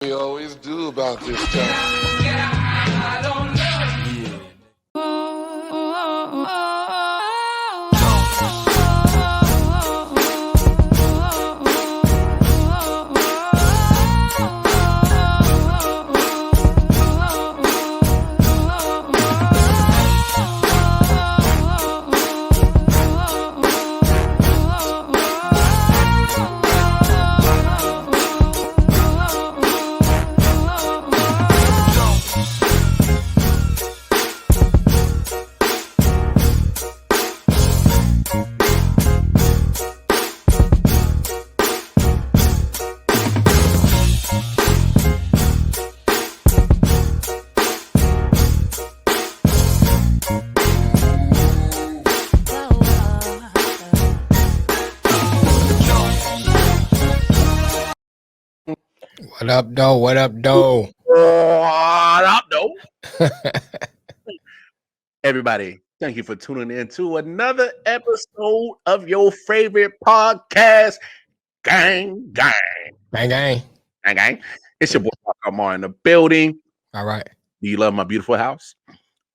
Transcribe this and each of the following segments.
We always do about this time. I don't know. Yeah. What up, though? What up, though? What up, though? Everybody, thank you for tuning in to another episode of your favorite podcast, Gang. Gang, gang. Gang, gang. It's your boy, Amar, in the building. All right. Do you love my beautiful house?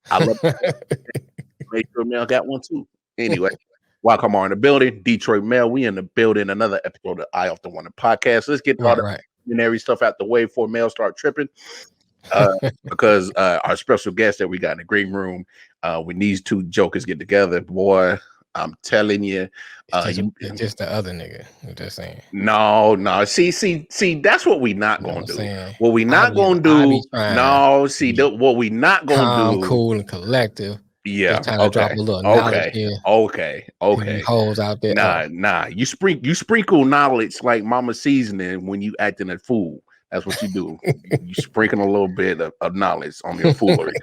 I love it. Make sure Mel got one too. Anyway, welcome on in the building. Detroit Mel, we in the building. Another episode of I Often Wonder podcast. Let's get all the preliminary stuff out the way before Mel start tripping. Because our special guest that we got in the green room, when these two jokers get together, boy, I'm telling you, it's just the other nigga. I'm just saying. No. See, that's what we not gonna do. What we not gonna do? No, see, what we not gonna do? Cool and collective. Yeah. Trying to drop a little knowledge here. Okay. Holes out there. Nah. You sprinkle knowledge like mama seasoning when you acting a fool. That's what you do. You sprinkle a little bit of knowledge on your foolery.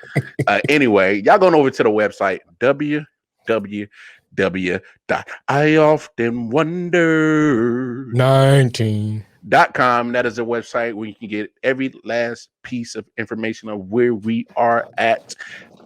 Anyway, y'all going over to the website www.ioftenwonder19.com. That is a website where you can get every last piece of information of where we are at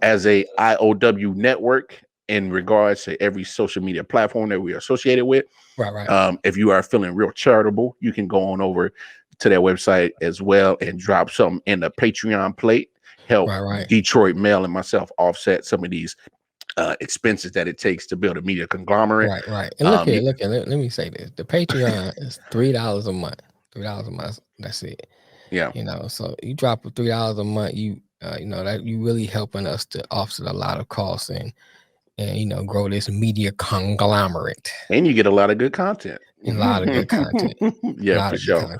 as a IOW network in regards to every social media platform that we are associated with. Right. If you are feeling real charitable, you can go on over to their website as well and drop something in the Patreon plate. Help Detroit Mel and myself offset some of these expenses that it takes to build a media conglomerate. Right. And look here. Let me say this: the Patreon is $3 a month. $3 a month. That's it. Yeah. So you drop $3 a month. That you really helping us to offset a lot of costs and grow this media conglomerate. And you get a lot of good content. Yeah, for sure.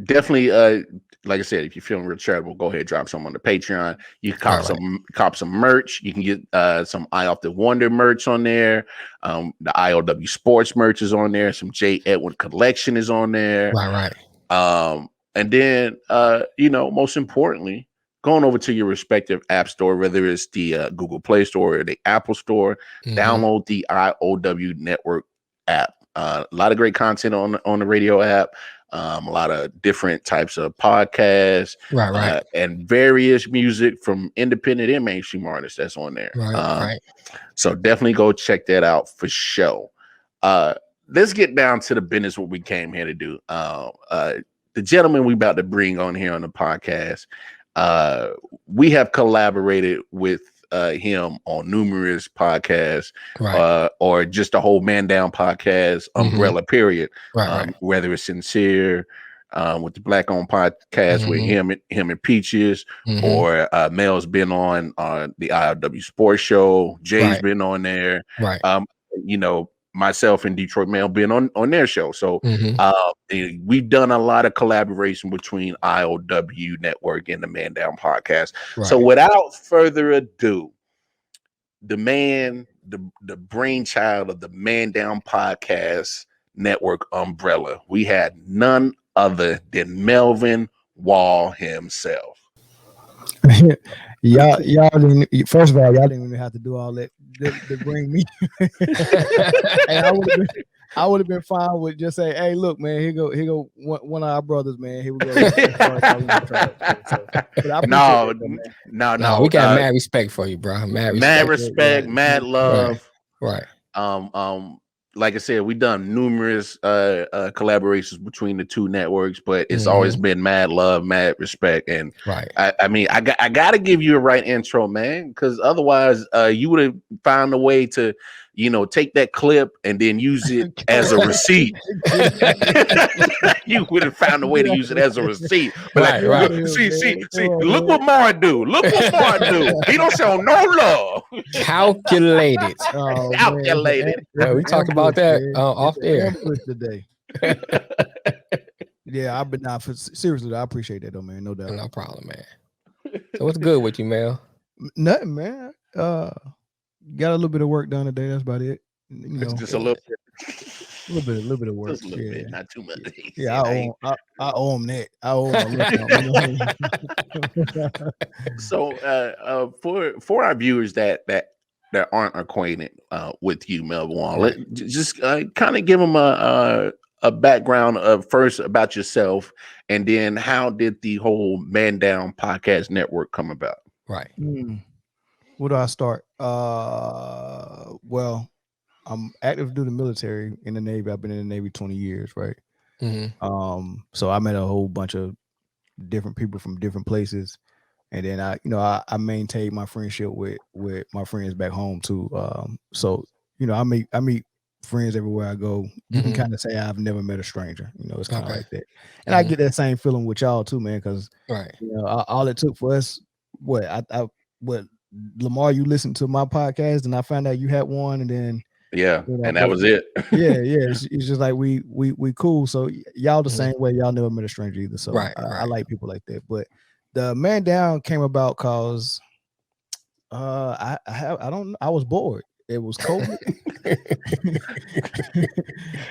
Definitely, like I said, if you're feeling real charitable, go ahead and drop some on the Patreon. You can cop some merch. You can get some I Often Wonder merch on there. The IOW Sports merch is on there. Some J. Edwin collection is on there. Right. And then, most importantly, going over to your respective app store, whether it's the Google Play Store or the Apple Store, download the IOW Network app. A lot of great content on the radio app. A lot of different types of podcasts, and various music from independent and mainstream artists that's on there. Right. So definitely go check that out for sure. Let's get down to the business what we came here to do. The gentleman we about to bring on here on the podcast, we have collaborated with him on numerous podcasts, or just the whole Man Down podcast umbrella period. Whether it's Sincere with the Black Owned podcast with him and Peaches, or Mel's been on the IOW Sports Show. Jay's been on there. Myself and Detroit Mel been on their show. So we've done a lot of collaboration between IOW Network and the Man Down podcast. So without further ado, the man, the brainchild of the Man Down podcast network umbrella, we had none other than Melvin Wall himself. y'all didn't. First of all, y'all didn't even have to do all that to bring me. And I would have been fine with just say, "Hey, look, man, here go one of our brothers, man. Here we go." No. We got mad respect for you, bro. Mad respect, mad love. Right. like I said, we've done numerous collaborations between the two networks, but it's always been mad love, mad respect, and Right. I mean, I got to give you a right intro, man, because otherwise, you would have found a way to, take that clip and then use it as a receipt. You would have found a way to use it as a receipt. But Right, like, right. see, look what Martin do. Look what Martin do. He don't show no love. Calculated. Oh, man, Calculated. Yeah, we talked about that off air. ambush today. Yeah, I've been not seriously. I appreciate that though, man. No doubt. No problem, man. So what's good with you, Mel? Nothing, man. Got a little bit of work done today. That's about it. It's just a little bit. A little bit of work. Just a little bit, not too much. Yeah, I owe him that. I owe him. So, for our viewers that aren't acquainted with you, Melvin Wall, just kind of give them a background of first about yourself, and then how did the whole Man Down Podcast Network come about? Right. Where do I start? Well, I'm active duty military in the Navy. I've been in the Navy 20 years, right? So I met a whole bunch of different people from different places, and then I maintained my friendship with my friends back home too. So I meet friends everywhere I go. You can kind of say I've never met a stranger. It's kind of like that, and I get that same feeling with y'all too, man. Because all it took for us, what Lamar, you listened to my podcast, and I found out you had one, and then. Yeah, and that was it. yeah. It's just like we cool. So y'all the same way. Y'all never met a stranger either. So I like people like that. But the Man Down came about because I was bored. It was COVID.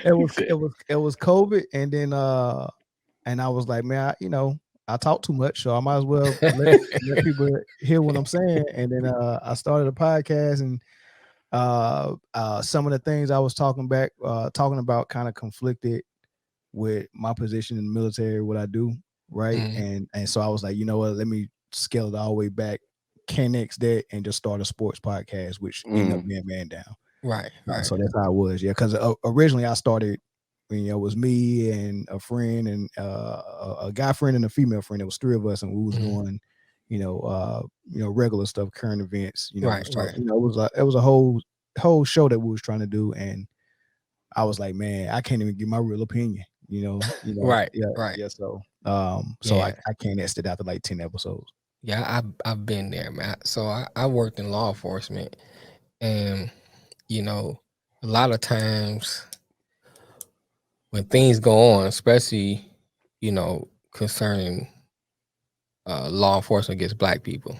it was COVID, and then and I was like, man, I talk too much, so I might as well let people hear what I'm saying. And then I started a podcast, and some of the things I was talking about kind of conflicted with my position in the military, what I do, right? And so I was like, you know what, let me scale it all the way back, connect that, and just start a sports podcast, which ended up being Man Down. Right. So that's how it was, because originally I started, it was me and a friend and a guy friend and a female friend. It was three of us, and we was doing regular stuff, current events, it was a whole show that we was trying to do, and I was like, man, I can't even give my real opinion, Right. So I can't nest it after like 10 episodes. Yeah, I've been there, man. So I worked in law enforcement, and a lot of times when things go on, especially concerning law enforcement against Black people,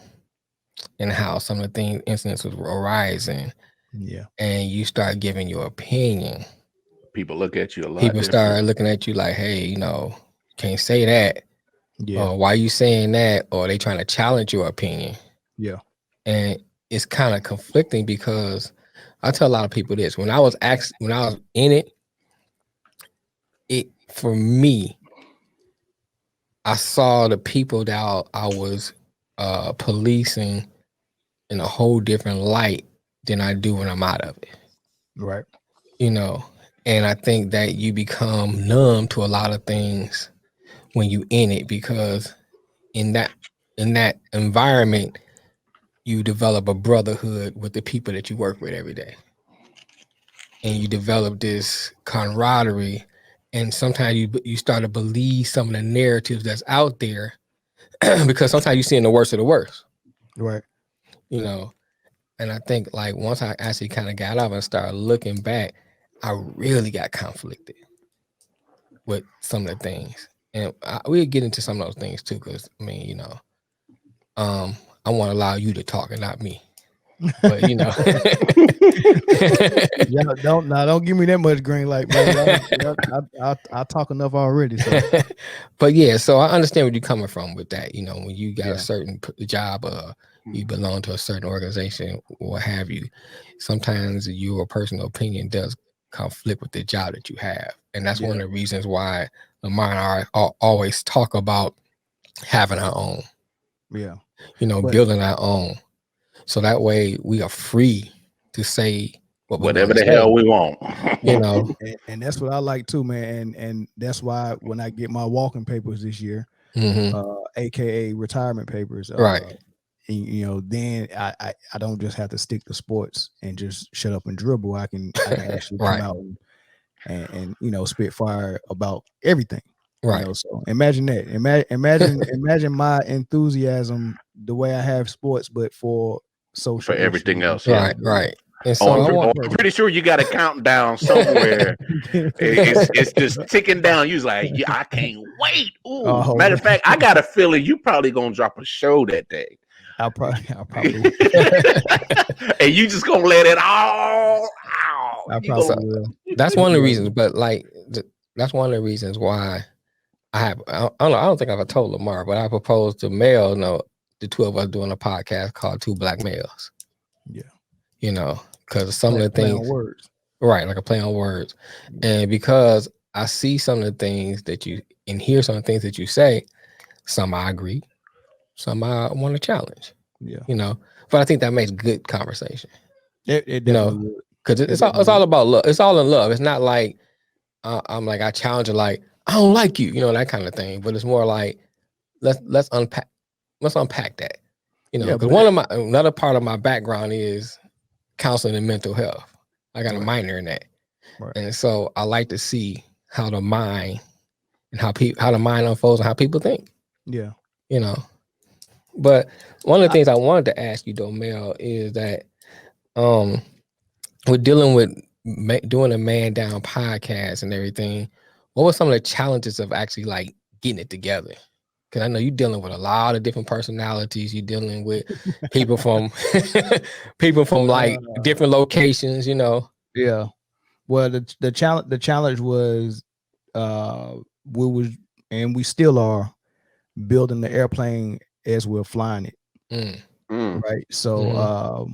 and how some of the incidents were arising, and you start giving your opinion, people look at you a lot. People start looking at you like, hey, can't say that. Or why are you saying that? Or they trying to challenge your opinion. Yeah. And it's kind of conflicting, because I tell a lot of people this: when I was in it, for me, I saw the people that I was policing in a whole different light than I do when I'm out of it. Right. And I think that you become numb to a lot of things when you in it, because in that environment, you develop a brotherhood with the people that you work with every day. And you develop this camaraderie, and sometimes you start to believe some of the narratives that's out there because sometimes you're seeing the worst of the worst. Right. And I think like once I actually kind of got off and started looking back, I really got conflicted with some of the things. And we'll get into some of those things too, because I want to allow you to talk and not me. But don't give me that much green light, man. I talk enough already. So. But yeah, so I understand where you're coming from with that. When you got a certain job, you belong to a certain organization, what have you. Sometimes your personal opinion does conflict with the job that you have, and that's one of the reasons why Lamar and I always talk about having our own. Building our own. So that way we are free to say whatever the hell we want. You know, and that's what I like too, man. And that's why when I get my walking papers this year, aka retirement papers, right. you know, then I don't just have to stick to sports and just shut up and dribble. I can actually come out and you know, spit fire about everything. Right. You know, so imagine that. Imagine my enthusiasm the way I have sports, but for social for everything else. Right, Yeah. right. And so I'm pretty sure you got a countdown somewhere. it's just ticking down. You was like, yeah, I can't wait. Ooh. Matter of fact, I got a feeling you probably gonna drop a show that day. I'll probably and you just gonna let it all out. I probably will. That's one of the reasons, but like that's one of the reasons why I don't think I've ever told Lamar, but I proposed to Mel, the two of us doing a podcast called Two Black Males. Yeah. You know, because some of the things, words. Right, like a play on words. And because I see some of the things that you and hear some of the things that you say, some I agree, some I want to challenge. Yeah. You know, but I think that makes good conversation. It definitely would. Because it's all about love. It's all in love. It's not like I'm like I challenge you like I don't like you, you know, that kind of thing. But it's more like let's unpack that. You know, because another part of my background is counseling and mental health. I got a minor in that, and so I like to see how the mind and how the mind unfolds and how people think. Yeah, you know. But one of the things I wanted to ask you, though, Mel, is that we're dealing with doing a Man Down podcast and everything. What were some of the challenges of actually like getting it together? Because I know you're dealing with a lot of different personalities. You're dealing with people from like different locations, you know. Yeah. Well, the challenge was we still are building the airplane as we're flying it. Right. So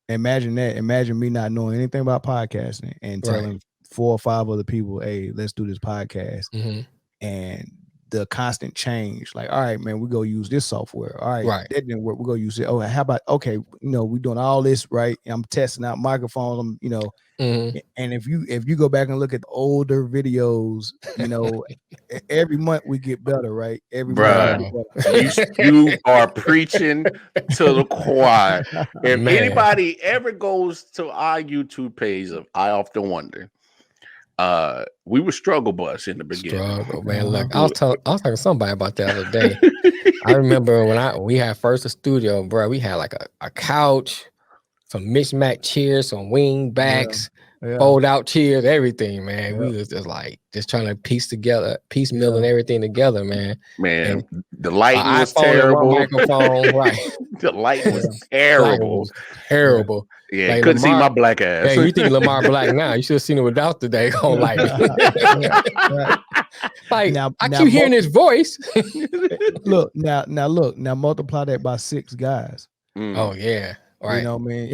imagine that. Imagine me not knowing anything about podcasting and telling 4 or 5 other people, hey, let's do this podcast. And the constant change, like, all right, man, we go use this software. All right, that didn't work. We go use it. Oh, how about we're doing all this, right? I'm testing out microphones. And if you go back and look at the older videos, every month we get better, right? Every month. You are preaching to the choir. If anybody ever goes to our YouTube page of I Often Wonder, we were struggle bus in the beginning. Man. Look, I was talking to somebody about that other day. I remember when we had first a studio, bro. We had like a couch, some mismatched chairs, some wing backs, fold out chairs, everything, man. We was just trying to piecemeal and everything together, man. Man, the light was terrible. Microphone, right? The light was terrible. Terrible. Yeah, like couldn't see my black ass. Hey, you think Lamar black now? You should have seen it without the daggone light. Like now, I keep hearing his voice. Look, now multiply that by 6 guys. Oh yeah. Right. You know what I mean?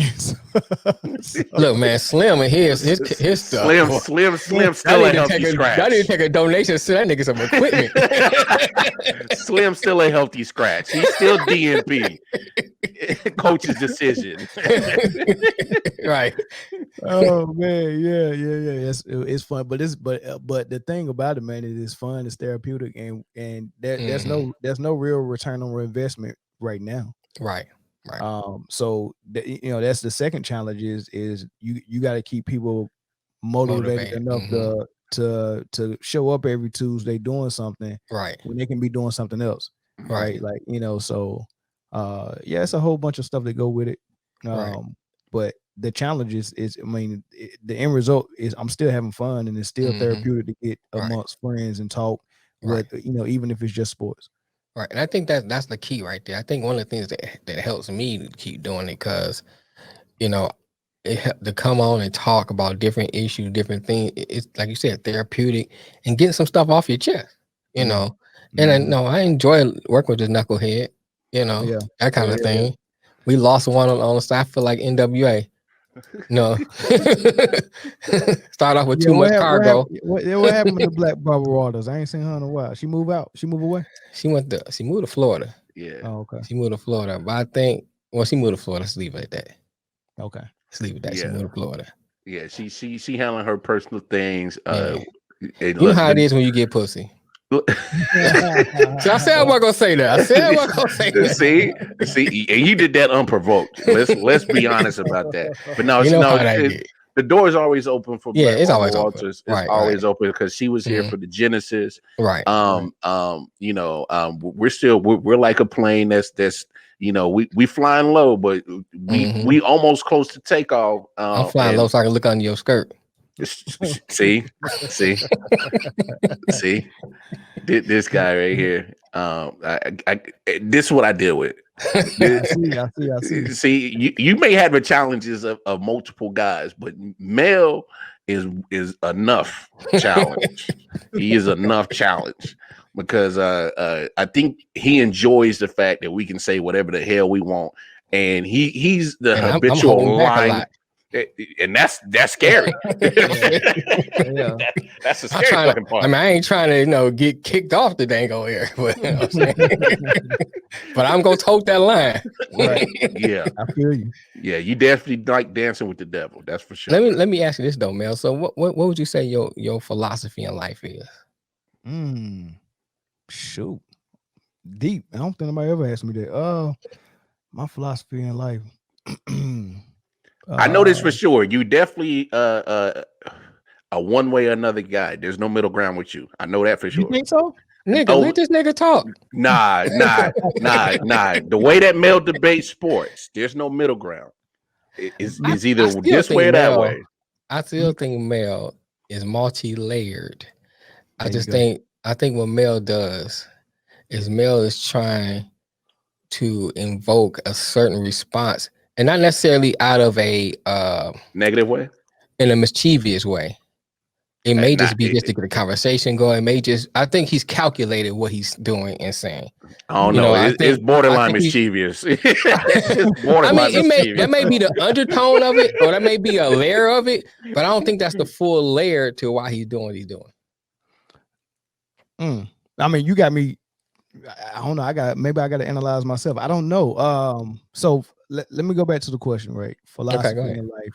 Look, man, Slim and his stuff. Slim still a healthy scratch. I need to take a donation to that nigga some equipment. Slim still a healthy scratch. He's still DNP. Coach's decision. Right. Oh man, yeah. It's fun, but the thing about it, man, it's fun, it's therapeutic, and there's no real return on investment right now. Right. So that's the second challenge is you got to keep people motivated enough to show up every Tuesday doing something, right, when they can be doing something else, right? Like, so it's a whole bunch of stuff that go with it. But the challenge is the end result is I'm still having fun, and it's still therapeutic to get amongst friends and talk, with even if it's just sports. Right, and I think that's the key right there. I think one of the things that helps me to keep doing it, because to come on and talk about different issues, different things. It's like you said, therapeutic, and getting some stuff off your chest. And I enjoy working with this knucklehead. That kind of thing. We lost one on the side. I feel like NWA. No, start off with too much cargo. What happened to Black Barbara Waters? I ain't seen her in a while. She moved out. She moved away. She moved to Florida. Yeah. Oh, okay. She moved to Florida, but I think she moved to Florida. Let's leave it at that. Okay. Let's leave it at that. She moved to Florida. Yeah, she handling her personal things. Yeah. And You know how it is when you get pussy. So I said I wasn't gonna say that. I said I wasn't gonna say that. see, and you did that unprovoked. Let's be honest about that. But no, You know how that get. The door is always open for Yeah, Black it's Mama always Walters. open. It's always open because she was here for the Genesis. Right. You know, we're like a plane that's you know, we flying low, but we almost close to takeoff. I'm flying low so I can look under your skirt. See, this guy right here. This is what I deal with. I see. See, you may have the challenges of multiple guys, but Mel is enough challenge. He is enough challenge because I think he enjoys the fact that we can say whatever the hell we want, and he's the habitual line. And that's scary. Yeah. That's a scary fucking part. I mean, I ain't trying to, get kicked off the dango air, but you know what I'm saying? But I'm gonna tote that line. Right. Yeah, I feel you. Yeah, you definitely like dancing with the devil. That's for sure. Let me ask you this though, Mel. So what would you say your philosophy in life is? Shoot, deep. I don't think nobody ever asked me that. My philosophy in life. I know this for sure. You definitely a one way or another guy. There's no middle ground with you. I know that for sure. You think so? Nigga, let this nigga talk. Nah. The way that Mel debates sports, there's no middle ground. It's either this way or that way. I still think Mel is multi-layered. I think what Mel does is Mel is trying to invoke a certain response, and not necessarily out of a negative way, in a mischievous way. It may just be just to get the conversation going. I think he's calculated what he's doing and saying. I don't know. It's borderline mischievous. It's borderline mischievous. That may be the undertone of it, or that may be a layer of it, but I don't think that's the full layer to why he's doing what he's doing. I mean, you got me. I don't know. Maybe I got to analyze myself. I don't know. So let me go back to the question, right? Philosophy in life.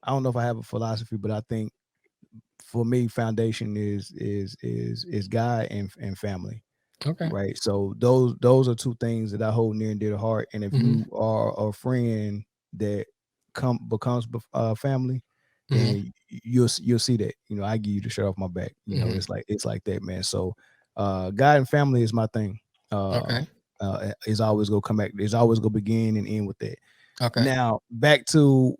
I don't know if I have a philosophy, but I think for me, foundation is God and family. Okay. Right. So those are two things that I hold near and dear to heart. And if you are a friend that becomes family, then you'll see that. I give you the shirt off my back. It's like that, man. So God and family is my thing. Okay. It's always gonna come back. It's always gonna begin and end with that. Okay. Now back to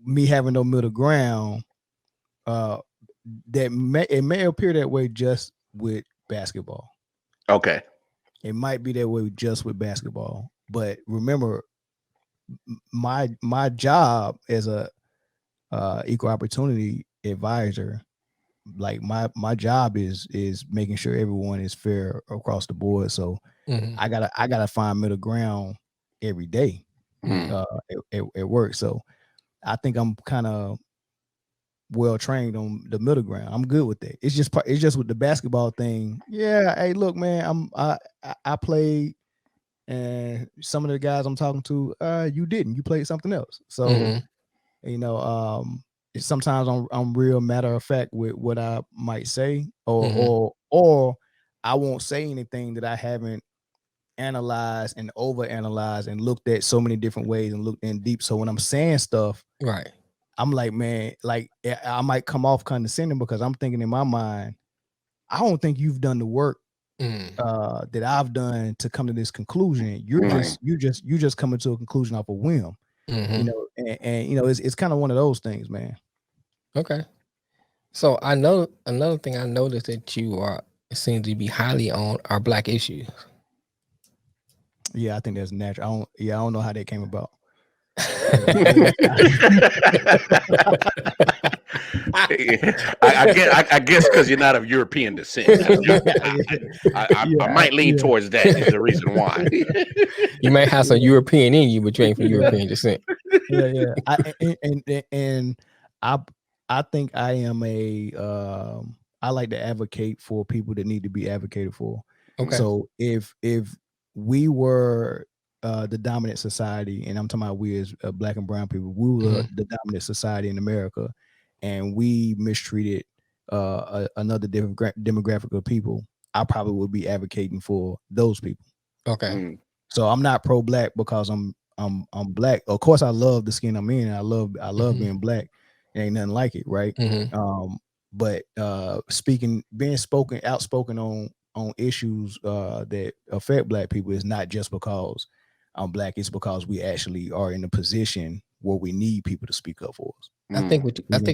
me having no middle ground. It may appear that way just with basketball. Okay. It might be that way just with basketball. But remember, my job as a equal opportunity advisor, like my job is making sure everyone is fair across the board. So I gotta find middle ground every day at work. So I think I'm kind of well trained on the middle ground. I'm good with that. It's just with the basketball thing. Yeah, hey, look, man, I played, and some of the guys I'm talking to, you didn't. You played something else. So sometimes I'm real matter of fact with what I might say, or I won't say anything that I haven't analyzed and overanalyzed and looked at so many different ways and looked in deep. So when I'm saying stuff, right, I'm like, man, like I might come off condescending because I'm thinking in my mind, I don't think you've done the work that I've done to come to this conclusion. You're just coming to a conclusion off a whim, and it's kind of one of those things, man. Okay. So I know another thing I noticed that you seem to be highly on are Black issues. Yeah, I think that's natural. I don't know how that came about. I guess because you're not of European descent. I might lean towards that is the reason why. You may have some European in you, but you ain't from European descent. Yeah. I think I am I like to advocate for people that need to be advocated for. Okay. So if we were the dominant society, and I'm talking about we as black and brown people, we were the dominant society in America, and we mistreated another demographic of people, I probably would be advocating for those people. Okay. So I'm not pro-black because I'm black. Of course, I love the skin I'm in. And I love being black. It ain't nothing like it, right? But outspoken on issues that affect black people is not just because I'm black. It's because we actually are in a position where we need people to speak up for us. I think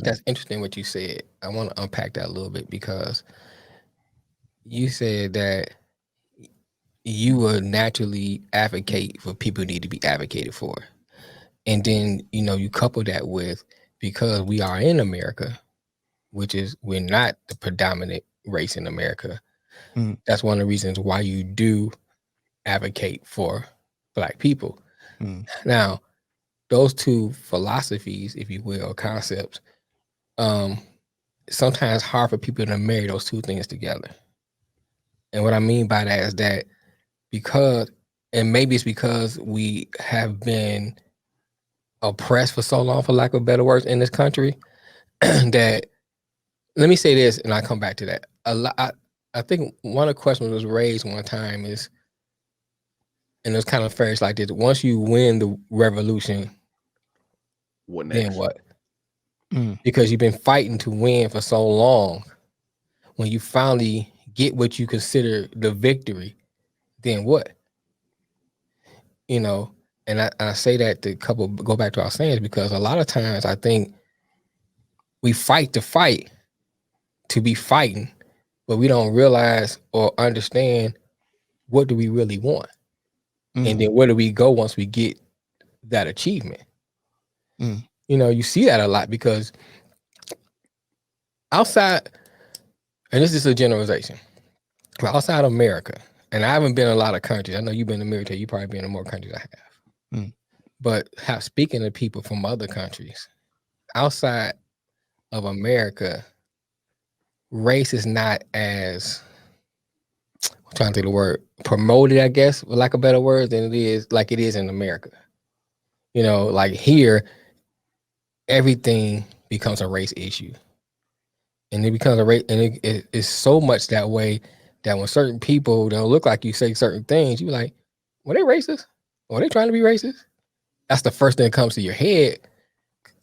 that's interesting what you said. I want to unpack that a little bit, because you said that you would naturally advocate for people who need to be advocated for. And then, you couple that with, because we are in America, which is, we're not the predominant race in America. That's one of the reasons why you do advocate for black people. Now, those two philosophies, if you will, or concepts, sometimes hard for people to marry those two things together. And what I mean by that is that and maybe it's because we have been oppressed for so long, for lack of better words, in this country, that, let me say this, and I come back to that. I think one of the questions was raised one time is, and it was kind of phrased like this: once you win the revolution, what next? Then what? Because you've been fighting to win for so long. When you finally get what you consider the victory, then what? And I say that to go back to our sayings, because a lot of times I think we fight to be fighting, but we don't realize or understand, what do we really want? And then where do we go once we get that achievement? You see that a lot, because outside, and this is a generalization, but outside America, and I haven't been in a lot of countries. I know you've been in the military, you probably been in more countries I have. But speaking to people from other countries, outside of America, race is not as, I'm trying to think of the word, promoted, I guess, for lack of better words, than it is in America. Like here, everything becomes a race issue. And it becomes a race, and it's so much that way that when certain people don't look like you say certain things, you be like, were they racist? Or are they trying to be racist? That's the first thing that comes to your head.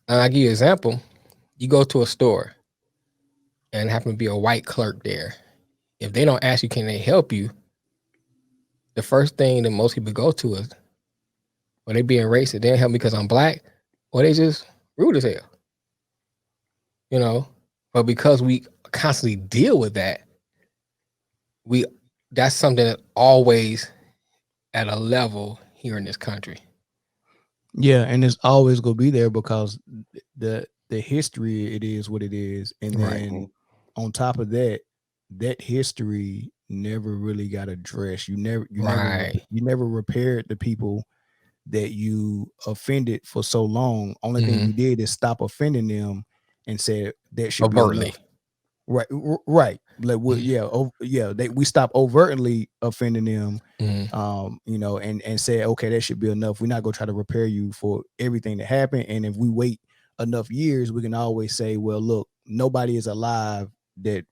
And I'll give you an example. You go to a store and happen to be a white clerk there. If they don't ask you, can they help you? The first thing that most people go to is, well, they being racist, they didn't help me because I'm black, or they just rude as hell. But because we constantly deal with that, that's something that always at a level here in this country. Yeah, and it's always gonna be there because the history, it is what it is, and then on top of that, that history never really got addressed. You never repaired the people that you offended for so long. Only thing you did is stop offending them and said that should overtly be enough. Right. Like, we stop overtly offending them, and say, okay, that should be enough. We're not gonna try to repair you for everything that happened. And if we wait enough years, we can always say, well, look, nobody is alive that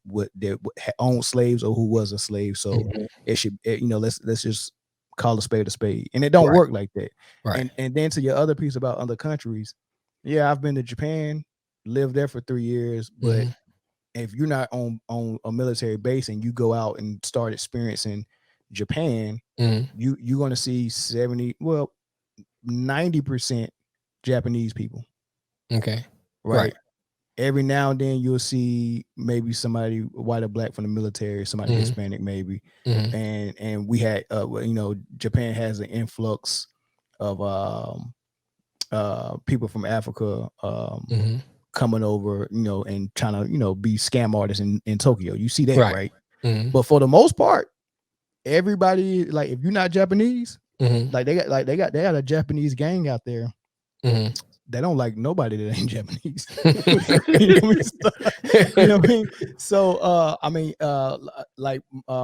owned slaves or who was a slave. So it should, let's just call a spade. And it don't work like that. Right. And then to your other piece about other countries, yeah, I've been to Japan, lived there for 3 years, but if you're not on a military base and you go out and start experiencing Japan, you're going to see 90% Japanese people. Okay. Right. Every now and then you'll see maybe somebody white or black from the military, somebody Hispanic maybe. And we had, Japan has an influx of people from Africa coming over, and trying to, be scam artists in Tokyo. You see that, right? But for the most part, everybody, like, if you're not Japanese, like they got a Japanese gang out there. They don't like nobody that ain't Japanese. You know what I mean? So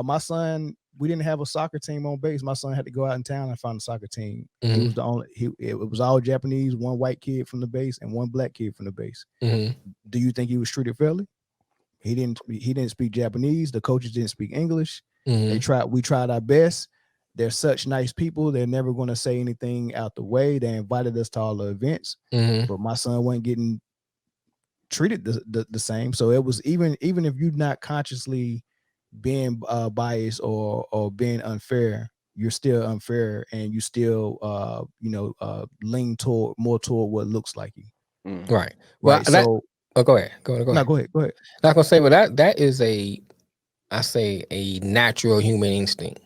my son we didn't have a soccer team on base. My son had to go out in town and find a soccer team. Mm-hmm. He was the only. It was all Japanese, one white kid from the base and one black kid from the base. Mm-hmm. Do you think he was treated fairly? He didn't speak Japanese. The coaches didn't speak English. Mm-hmm. We tried our best. They're such nice people. They're never going to say anything out the way. They invited us to all the events, but my son wasn't getting treated the same. So it was even if you're not consciously being biased or being unfair, you're still unfair, and you still lean more toward what looks like you. Right. Well, right. So go ahead. Go ahead. No, go ahead. Not gonna say, but that is a natural human instinct.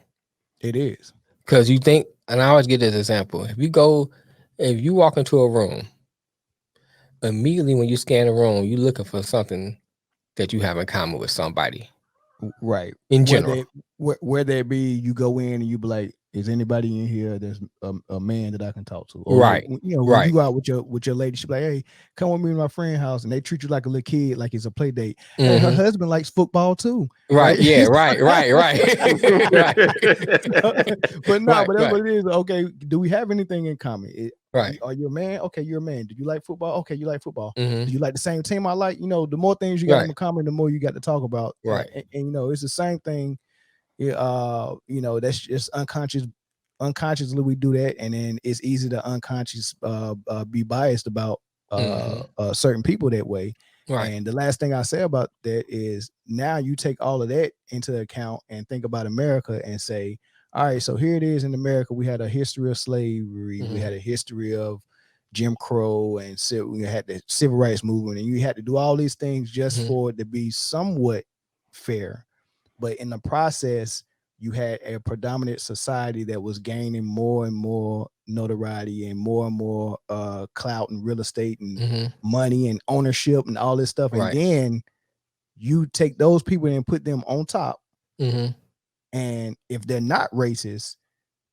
It is. Because you think, and I always give this example. If you walk into a room, immediately when you scan the room, you're looking for something that you have in common with somebody. Right. In general. Where there be, you go in and you be like, is anybody in here that's a man that I can talk to? Or right. When you go out with your lady, she be like, hey, come with me to my friend's house, and they treat you like a little kid, like it's a play date. Hey, her husband likes football too. Right. Yeah. Right. Right. But no, but that's what it is. Okay, do we have anything in common? Right. Are you a man? Okay, you're a man. Do you like football? Okay, you like football. Do you like the same team I like? The more things you got in common, the more you got to talk about. Right. And it's the same thing. That's just unconsciously we do that, and then it's easy to be biased about certain people that way. Right. And the last thing I say about that is, now you take all of that into account and think about America and say, all right, so here it is in America. We had a history of slavery. We had a history of Jim Crow, and we had the civil rights movement, and you had to do all these things just for it to be somewhat fair. But in the process, you had a predominant society that was gaining more and more notoriety and more clout and real estate and money and ownership and all this stuff. And then you take those people and put them on top. And if they're not racist,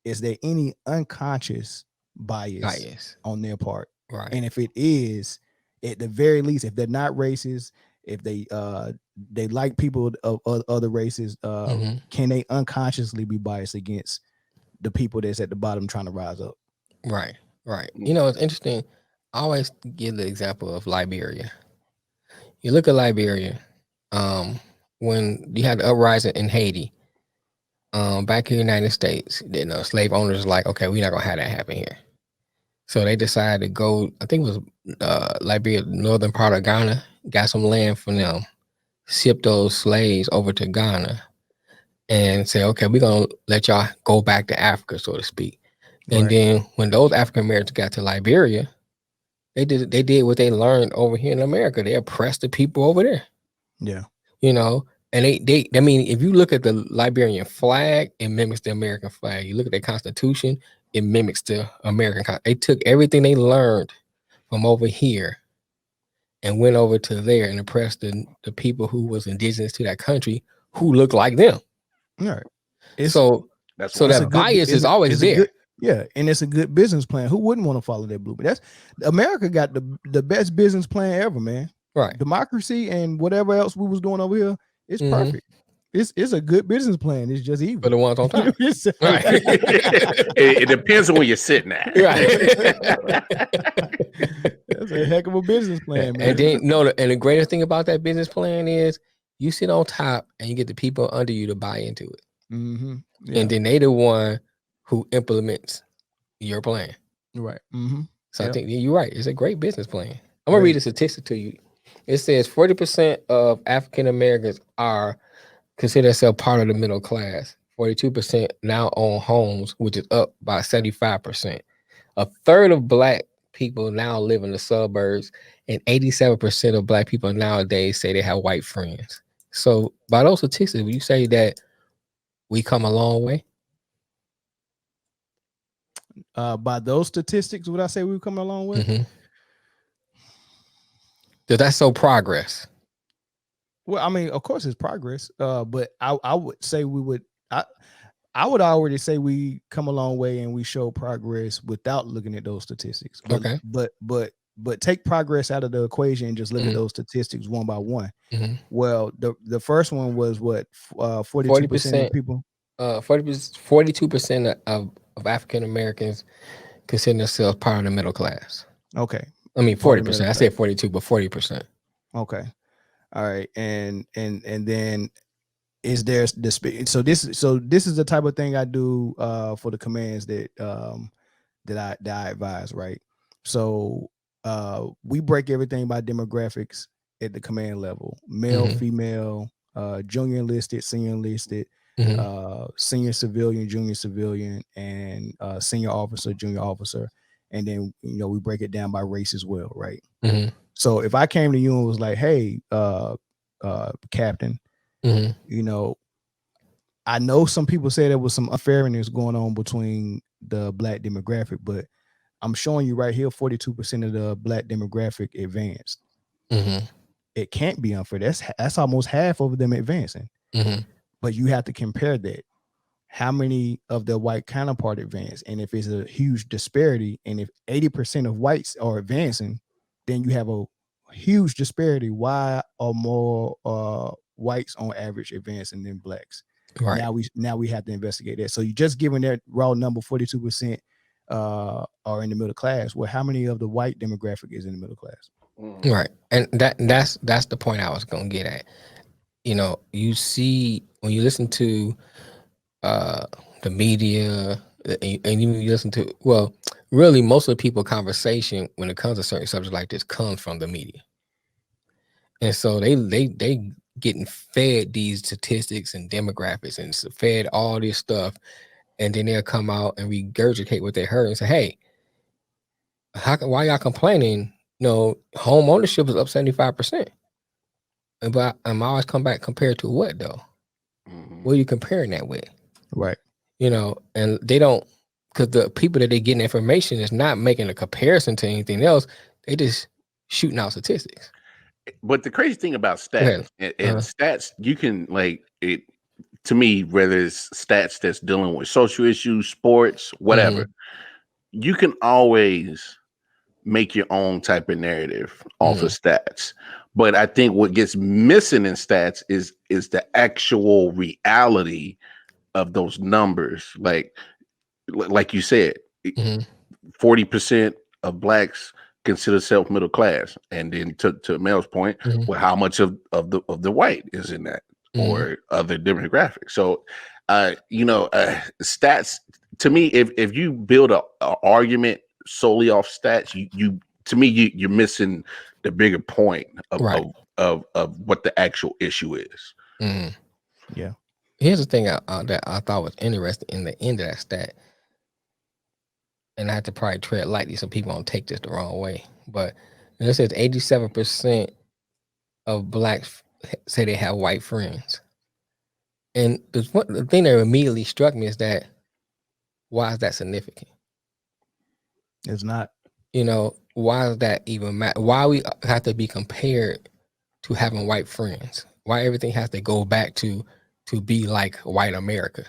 is there any unconscious bias on their part? Right. And if it is, at the very least, if they're not racist, if they like people of other races, can they unconsciously be biased against the people that's at the bottom trying to rise up? Right. It's interesting. I always give the example of Liberia. You look at Liberia, when you had the uprising in Haiti, back in the United States, slave owners were like, okay, we're not gonna have that happen here. So they decided to go, I think it was Liberia, northern part of Ghana, got some land from them, shipped those slaves over to Ghana, and say, okay, we're gonna let y'all go back to Africa, so to speak. And then when those African Americans got to Liberia, they did what they learned over here in America. They oppressed the people over there. Yeah. And I mean, if you look at the Liberian flag, it mimics the American flag. You look at their constitution, it mimics the American. They took everything they learned from over here and went over to there and oppressed the people who was indigenous to that country who looked like them. All right. That bias is always there. And it's a good business plan. Who wouldn't want to follow that blueprint? America got the best business plan ever, man. Right. Democracy and whatever else we was doing over here, it's perfect. It's a good business plan. It's just evil. For the ones on top. It depends on where you're sitting at. Right. That's a heck of a business plan, man. And then and the greatest thing about that business plan is you sit on top and you get the people under you to buy into it. Yeah. And then they the one who implements your plan. Right. So I think you're right. It's a great business plan. I'm gonna read a statistic to you. It says 40% of African Americans consider themselves part of the middle class. 42% now own homes, which is up by 75%. A third of Black people now live in the suburbs, and 87% of Black people nowadays say they have white friends. So by those statistics, would you say that we come a long way? By those statistics, would I say we've come a long way? That's so progress. Well, I mean, of course it's progress. But I would say I would already say we come a long way and we show progress without looking at those statistics. But take progress out of the equation and just look at those statistics one by one. Well, the first one was what 42% of people. 42% of African Americans consider themselves part of the middle class. Okay. I mean, Part of the 40%. middle I class. said 42, but 40%. Okay. All right. And then is there so this is the type of thing I do for the commands that that I advise, right? So we break everything by demographics at the command level: male, female, junior enlisted, senior enlisted, senior civilian, junior civilian, and senior officer, junior officer. And then we break it down by race as well, right? So if I came to you and was like, hey, captain, I know some people say there was some unfairness going on between the black demographic, but I'm showing you right here 42% of the black demographic advanced. It can't be unfair. That's almost half of them advancing. But you have to compare that. How many of the white counterpart advance? And if it's a huge disparity, and if 80% of whites are advancing, then you have a huge disparity. Why are more whites on average advancing than blacks? Right. Now we have to investigate that. So you just giving that raw number 42% are in the middle class. Well, how many of the white demographic is in the middle class? Right. And that's the point I was gonna get at. You see when you listen to the media and you listen to, well, really most of the people conversation when it comes to certain subjects like this comes from the media. And so they getting fed these statistics and demographics and fed all this stuff, and then they'll come out and regurgitate what they heard and say, hey, why y'all complaining? Home ownership is up 75%. But I'm always come back compared to what though? What are you comparing that with? Right. And they don't, because the people that they getting information is not making a comparison to anything else. They just shooting out statistics. But the crazy thing about stats and stats, you can it to me, whether it's stats that's dealing with social issues, sports, whatever, you can always make your own type of narrative off of stats. But I think what gets missing in stats is the actual reality of those numbers. Like you said, 40% of blacks consider self middle class, and then to Mel's point, well, how much of the white is in that or other demographics? So, stats to me, if you build a argument solely off stats, you're missing the bigger point of what the actual issue is. Yeah. Here's the thing that I thought was interesting in the end of that stat, and I had to probably tread lightly so people don't take this the wrong way. But it says 87% of blacks say they have white friends. And the thing that immediately struck me is that, why is that significant? It's not. Why does that even matter? Why we have to be compared to having white friends? Why everything has to go back to be like white America?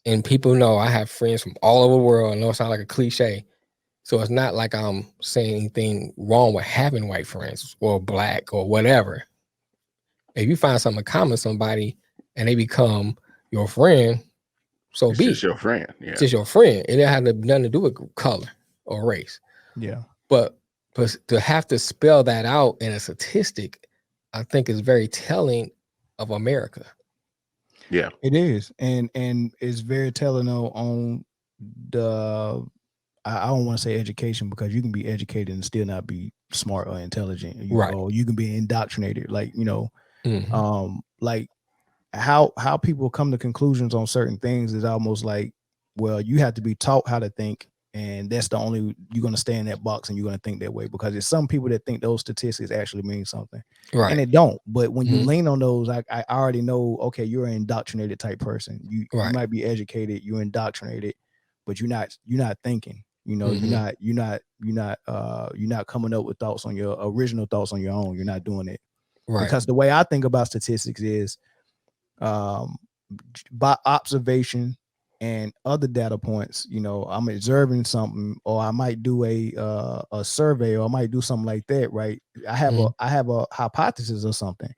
And people know I have friends from all over the world. I know it sounds like a cliche. So it's not like I'm saying anything wrong with having white friends or black or whatever. If you find something in common with somebody and they become your friend, so it's be just your friend. Yeah. It's just your friend. It didn't have nothing to do with color or race. Yeah. But to have to spell that out in a statistic, I think is very telling of America. Yeah, it is, and it's very telling on the. I don't want to say education, because you can be educated and still not be smart or intelligent. Or you can be indoctrinated, like like how people come to conclusions on certain things is almost like, well, you have to be taught how to think, and that's the only, you're going to stay in that box and you're going to think that way, because there's some people that think those statistics actually mean something, and it don't. But when you lean on those, I already know, okay, you're an indoctrinated type person. You might be educated, you're indoctrinated, but you're not thinking. You're not coming up with thoughts on your original thoughts on your own. You're not doing it. Because the way I think about statistics is by observation and other data points. I'm observing something, or I might do a survey, or I might do something like that, right? I have a hypothesis or something,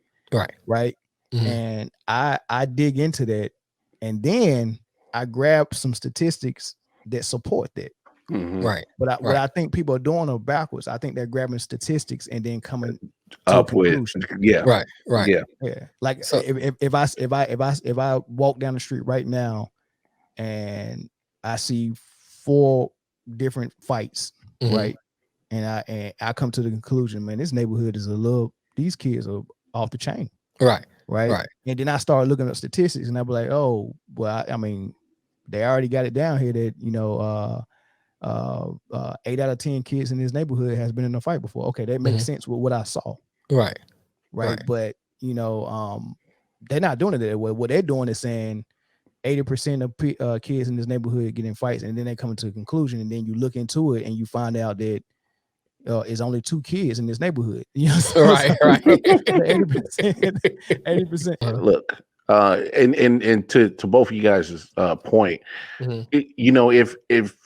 right? And I dig into that, and then I grabbed some statistics that support that. Right. But what I think people are doing are backwards. I think they're grabbing statistics and then coming up with right. Yeah. Like so, if I walk down the street right now and I see 4 different fights, right, and I come to the conclusion, man, this neighborhood is these kids are off the chain, right, and then I start looking at statistics and I be like, oh, well, I mean, they already got it down here that 8 out of 10 kids in this neighborhood has been in a fight before. Okay, that makes sense with what I saw. Right. But they're not doing it that way. What they're doing is saying 80% of kids in this neighborhood get in fights, and then they come to a conclusion, and then you look into it and you find out that it's only 2 kids in this neighborhood. You know, right. 80%. Look, and to both of you guys' point, if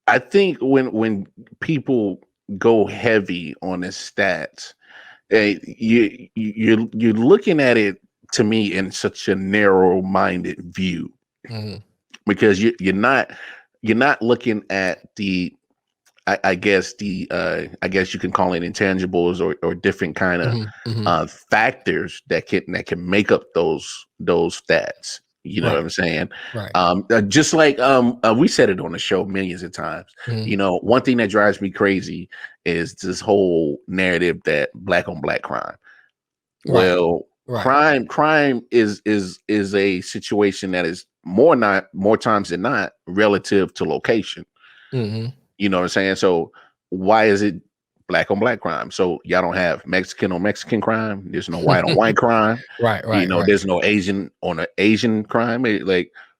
I think when people go heavy on the stats, you're looking at it, to me, in such a narrow-minded view, because you're not looking at the I guess you can call it intangibles or different kind of factors that can make up those stats. You know what I'm saying? Right. Just like we said it on the show millions of times. One thing that drives me crazy is this whole narrative that black on black crime. Right. Well, crime is a situation that is more times than not relative to location. You know what I'm saying? So why is it black on black crime? So y'all don't have Mexican on Mexican crime. There's no white on white crime. Right. There's no Asian on an Asian crime.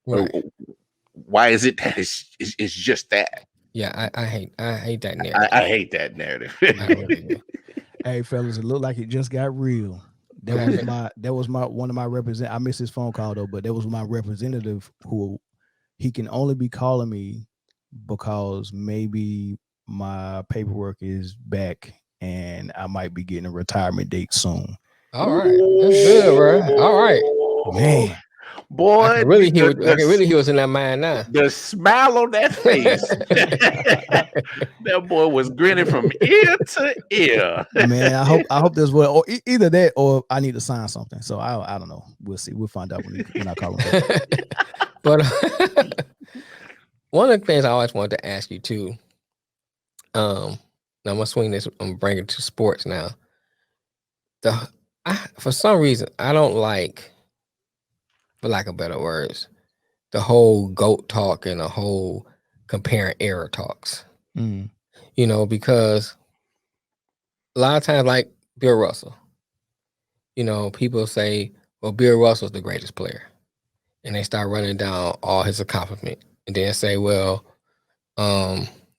Why is it that it's just that? Yeah, I hate that narrative. I hate that narrative. Hey, fellas, it looked like it just got real. That was one of my represent. I missed his phone call though, but that was my representative who he can only be calling me because maybe my paperwork is back and I might be getting a retirement date soon. All right. That's good, bro. All right. Man. Boy, I can really hear what's in that mind now. The smile on that face. That boy was grinning from ear to ear. Man, I hope there's or either that or I need to sign something. So I don't know. We'll see. We'll find out when I call him back. But one of the things I always wanted to ask you too, now I'm gonna swing this. I'm bringing it to sports now. For some reason, I don't like, for lack of better words, the whole GOAT talk and the whole comparing era talks. Because a lot of times, like Bill Russell, people say, well, Bill Russell's the greatest player. And they start running down all his accomplishments. And then say, well,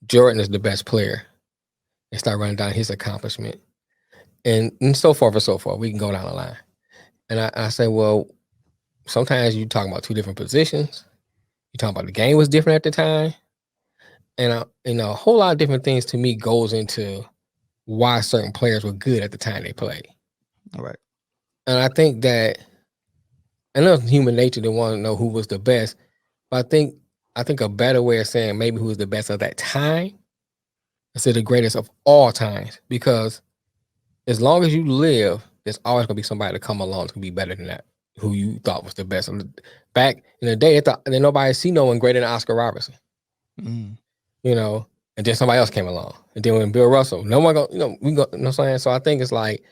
Jordan is the best player. They start running down his accomplishment. And so forth and so forth. We can go down the line. And I say, well, sometimes you talking about 2 different positions. You talking about the game was different at the time. And a whole lot of different things to me goes into why certain players were good at the time they played. All right. And I think that, I know it's human nature to want to know who was the best, but I think a better way of saying maybe who was the best of that time instead of the greatest of all times, because as long as you live, there's always going to be somebody to come along to be better than that, who you thought was the best. Back in the day, nobody see no one greater than Oscar Robertson. And then somebody else came along. And then when Bill Russell, no one go, we go, you know what I'm saying? So I think it's like,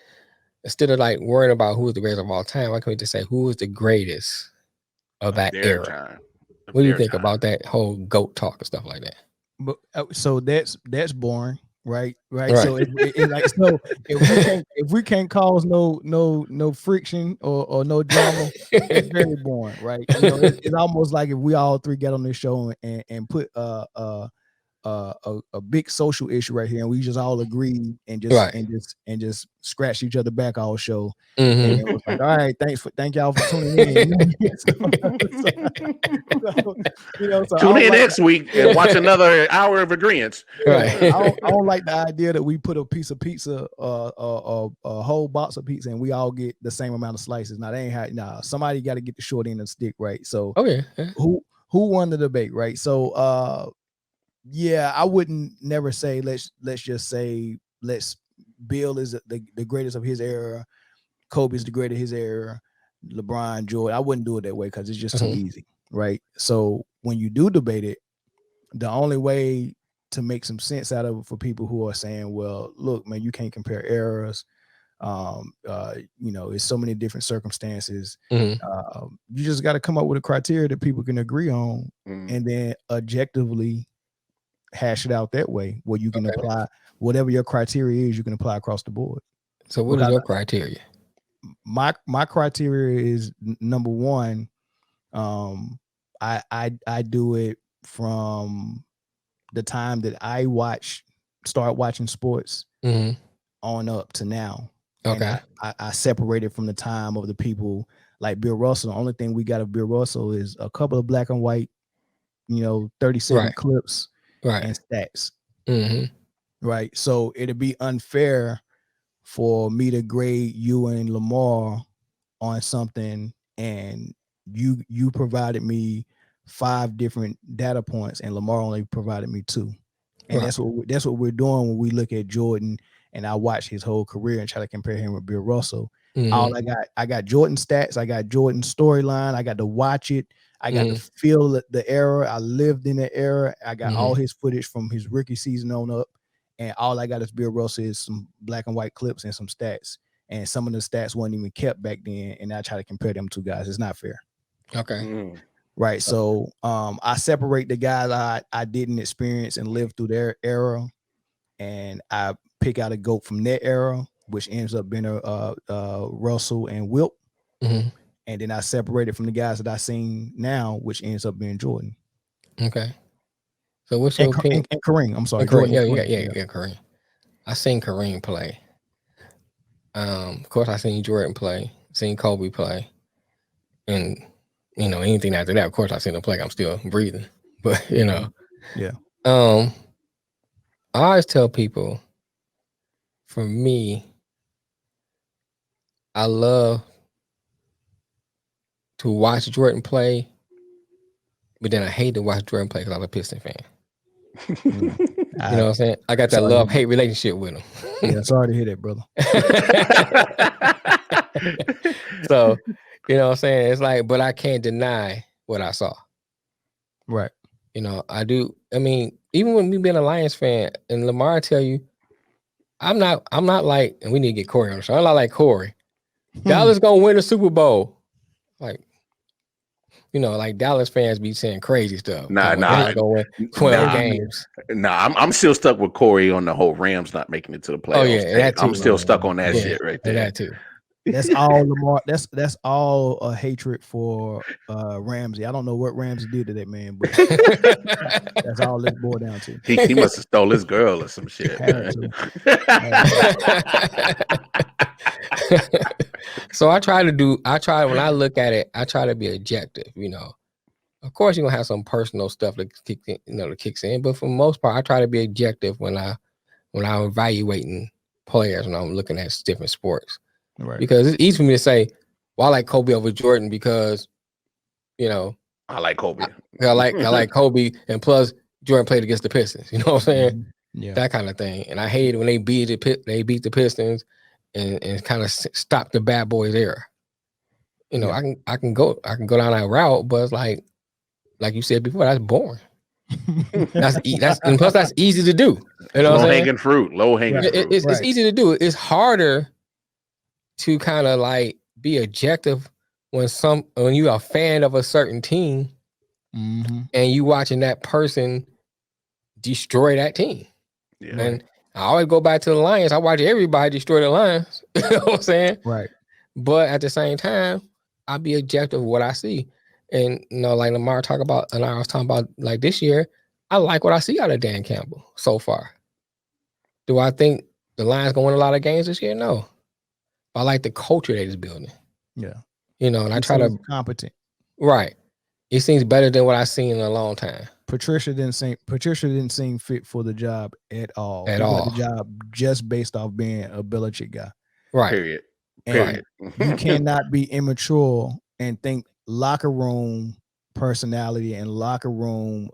instead of like worrying about who is the greatest of all time, why can't we just say who is the greatest of that era? Time. What do you think about that whole GOAT talk and stuff like that? But so that's boring, right? So if we can't cause no friction or no drama, it's very boring, right? It's almost like if we all 3 get on this show and put a big social issue right here, and we just all agreed and just scratched each other back all show, and it was like, all right, thank y'all for tuning in. So tune in next week and watch another hour of agreement. Right. I don't like the idea that we put a piece of pizza, a whole box of pizza, and we all get the same amount of slices. Now they ain't had. Nah, somebody got to get the short end of the stick, right? So, who won the debate, right? So, yeah, I wouldn't never say let's just say Bill is the greatest of his era, Kobe's the greatest of his era, LeBron, Jordan. I wouldn't do it that way because it's just too easy, right? So when you do debate it, the only way to make some sense out of it for people who are saying, well, look, man, you can't compare eras. It's so many different circumstances. You just got to come up with a criteria that people can agree on, and then objectively hash it out that way, where you can apply whatever your criteria is. You can apply across the board. So, what is your criteria? My criteria is number one. I do it from the time that I start watching sports on up to now. Okay. And I separated from the time of the people like Bill Russell. The only thing we got of Bill Russell is a couple of black and white, 30-second clips and stats. Right. So it'd be unfair for me to grade you and Lamar on something, and you provided me 5 different data points and Lamar only provided me 2. And that's what we're doing when we look at Jordan, and I watch his whole career and try to compare him with Bill Russell. All I got Jordan stats, I got Jordan storyline, I got to watch it, I got to feel the era. I lived in the era. I got all his footage from his rookie season on up, and all I got is Bill Russell is some black and white clips and some stats. And some of the stats weren't even kept back then, and I try to compare them 2 guys. It's not fair. Okay. Right. So I separate the guys I didn't experience and live through their era, and I pick out a GOAT from their era, which ends up being Russell and Wilt. And then I separate it from the guys that I seen now, which ends up being Jordan. Okay. So what's your opinion? And Kareem. I'm sorry. Kareem. Yeah, Kareem. I seen Kareem play. Of course, I seen Jordan play, seen Kobe play, and anything after that, of course, I seen him play. I'm still breathing, but yeah. I always tell people, for me, I love to watch Jordan play, but then I hate to watch Jordan play because I'm a Piston fan. You know what I'm saying? I got that love-hate relationship with him. Yeah, sorry to hear that, brother. So, you know what I'm saying? It's like, but I can't deny what I saw. Right. I do. I mean, even when me being a Lions fan, and Lamar tell you, I'm not like, and we need to get Corey on the show. I'm not like Corey. Dallas gonna win the Super Bowl. Like, like Dallas fans be saying crazy stuff. Nah. Gonna win 12 games. Nah, I'm still stuck with Corey on the whole Rams not making it to the playoffs. Oh yeah, that too. I'm still stuck on that shit right there. That too. That's all Lamar. That's all a hatred for Ramsey. I don't know what Ramsey did to that man, but that's all it boiled down to. He must have stole his girl or some shit. So when I look at it, I try to be objective, Of course you're gonna have some personal stuff that kicks in, but for the most part, I try to be objective when I'm evaluating players and I'm looking at different sports. Right. Because it's easy for me to say, well, I like Kobe over Jordan because, I like Kobe. I like Kobe, and plus Jordan played against the Pistons. You know what I'm saying? Yeah. That kind of thing. And I hate it when they beat the Pistons and kind of stop the bad boys era. I can go down that route, but it's like you said before, that's boring. And plus that's easy to do. Low hanging fruit. It's easy to do. It's harder to kind of like be objective when you are a fan of a certain team and you watching that person destroy that team. Yeah. And I always go back to the Lions. I watch everybody destroy the Lions. You know what I'm saying? Right. But at the same time, I'll be objective with what I see. And like Lamar talk about, and I was talking about like this year, I like what I see out of Dan Campbell so far. Do I think the Lions gonna win a lot of games this year? No. I like the culture that he's building. Yeah. And I try to competent. Right. It seems better than what I've seen in a long time. Patricia didn't seem fit for the job at all. He got the job just based off being a Belichick guy. Right. Period. And you cannot be immature and think locker room personality and locker room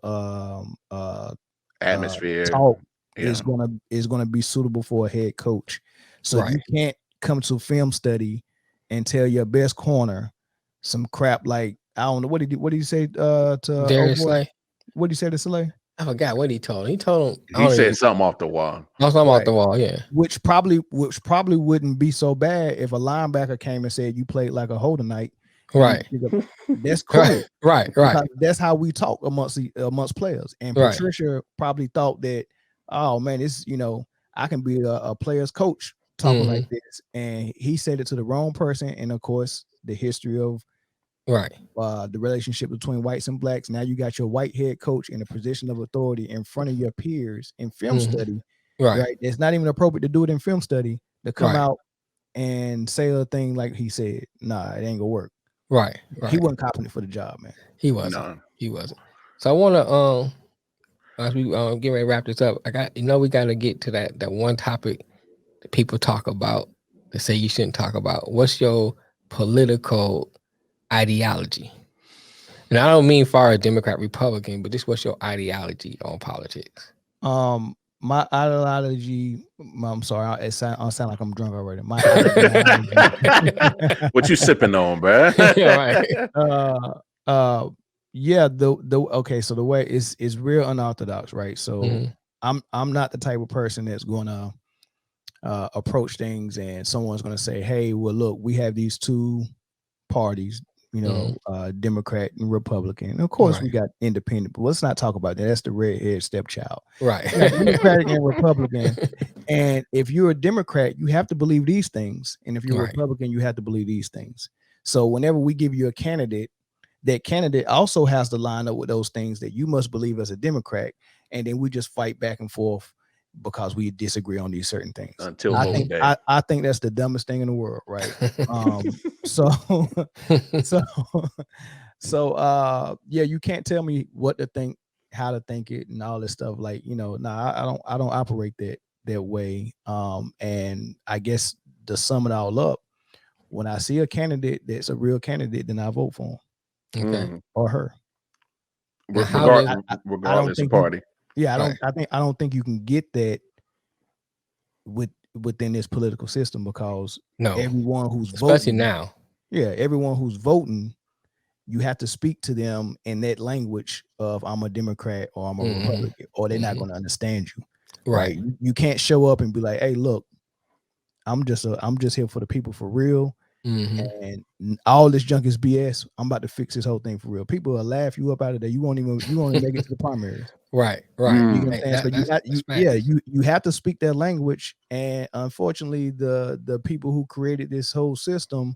atmosphere talk is gonna be suitable for a head coach. So you can't come to film study and tell your best corner some crap like, I don't know, what did he say to Darius Slay? What did he say to Slay? I forgot what he told him. He said something off the wall. Something off the wall, yeah. Which probably wouldn't be so bad if a linebacker came and said you played like a holder night. Right. That's cool. Right. That's how we talk amongst players. And Patricia probably thought that, oh man, this, I can be a player's coach talking like this. And he said it to the wrong person. And of course, the history of the relationship between whites and blacks. Now you got your white head coach in a position of authority in front of your peers in film study. Right. It's not even appropriate to do it in film study to come out and say a thing like he said. Nah, it ain't gonna work. Right. He wasn't competent for the job, man. He wasn't. No. He wasn't. So I want to as we get ready to wrap this up, we got to get to that one topic that people talk about that say you shouldn't talk about. What's your political ideology? And I don't mean far as Democrat, Republican, but what's your ideology on politics? My ideology, I'm sorry, I sound like I'm drunk already. My what you sipping on, bro? Okay, so the way is real unorthodox, right? So I'm not the type of person that's gonna approach things and someone's gonna say, hey, well, look, we have these two parties, Democrat and Republican. And of course, we got independent, but let's not talk about that. That's the redhead stepchild. Right. Democratic and Republican. And if you're a Democrat, you have to believe these things. And if you're a Republican, you have to believe these things. So whenever we give you a candidate, that candidate also has to line up with those things that you must believe as a Democrat. And then we just fight back and forth because we disagree on these certain things. Until I think that's the dumbest thing in the world, right? You can't tell me what to think, how to think it, and all this stuff. Like, I don't operate that way. And I guess to sum it all up, when I see a candidate that's a real candidate, then I vote for him. Okay. Or her. Regardless of party. I don't think you can get that within this political system, because everyone who's voting, everyone who's voting, you have to speak to them in that language of I'm a Democrat or I'm a Republican, or they're not going to understand you. Right. You can't show up and be like, hey, look, I'm just here for the people for real. And all this junk is BS. I'm about to fix this whole thing for real. People will laugh you up out of there. You won't even make it to the primaries. Right. You know what I'm saying? You have to speak that language. And unfortunately, the people who created this whole system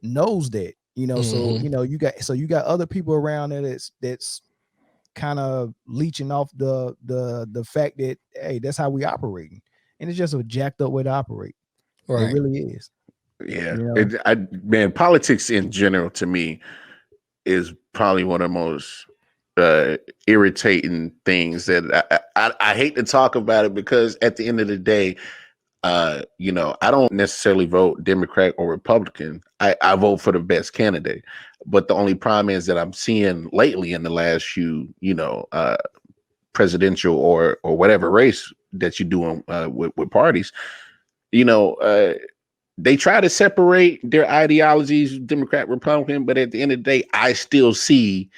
knows that. So you got other people around there that's kind of leeching off the fact that, hey, that's how we operating, and it's just a jacked up way to operate. It really is. Yeah, man, politics in general to me is probably one of the most irritating things that I hate to talk about it, because at the end of the day, I don't necessarily vote Democrat or Republican. I vote for the best candidate. But the only problem is that I'm seeing lately in the last few, presidential or whatever race that you're doing with parties, they try to separate their ideologies, Democrat, Republican, but at the end of the day, I still see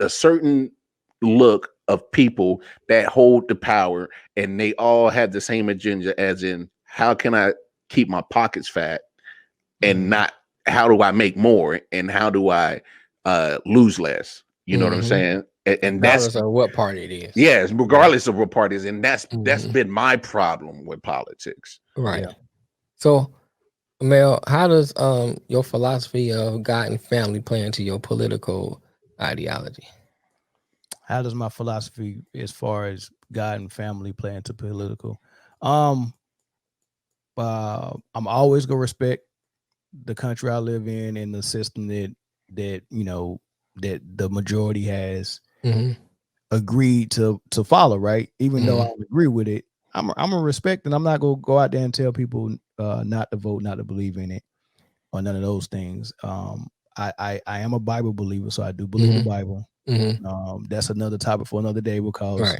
a certain look of people that hold the power, and they all have the same agenda, as in, how can I keep my pockets fat, and not how do I make more, and how do I lose less? You know what I'm saying? And regardless of what party it is. Yes, regardless of what party it is. And that's been my problem with politics. Right. Yeah. So, Mel, how does your philosophy of God and family play into your political ideology? How does my philosophy as far as God and family play into political? I'm always gonna respect the country I live in and the system that that the majority has agreed to follow, right? Even though I don't agree with it, I'm a respect, and I'm not gonna go out there and tell people not to vote, not to believe in it, or none of those things. I am a Bible believer, so I do believe the Bible. That's another topic for another day because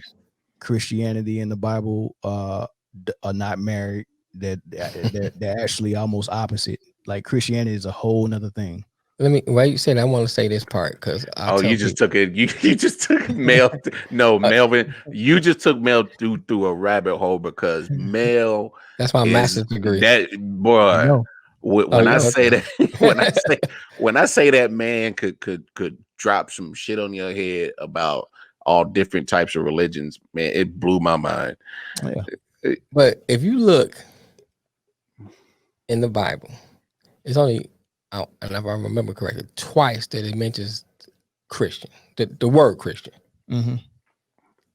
Christianity and the Bible are not married. They're actually almost opposite. Like Christianity is a whole nother thing. Why you said I want to say this part because you just took it. You just took Mel. No, Melvin, you just took Mel through a rabbit hole because Mel. That's my master's degree. That boy. When I say that, when I say that man could drop some shit on your head about all different types of religions, man, it blew my mind. Yeah. But if you look in the Bible, it's only, and if I remember correctly, twice that it mentions Christian, the word Christian.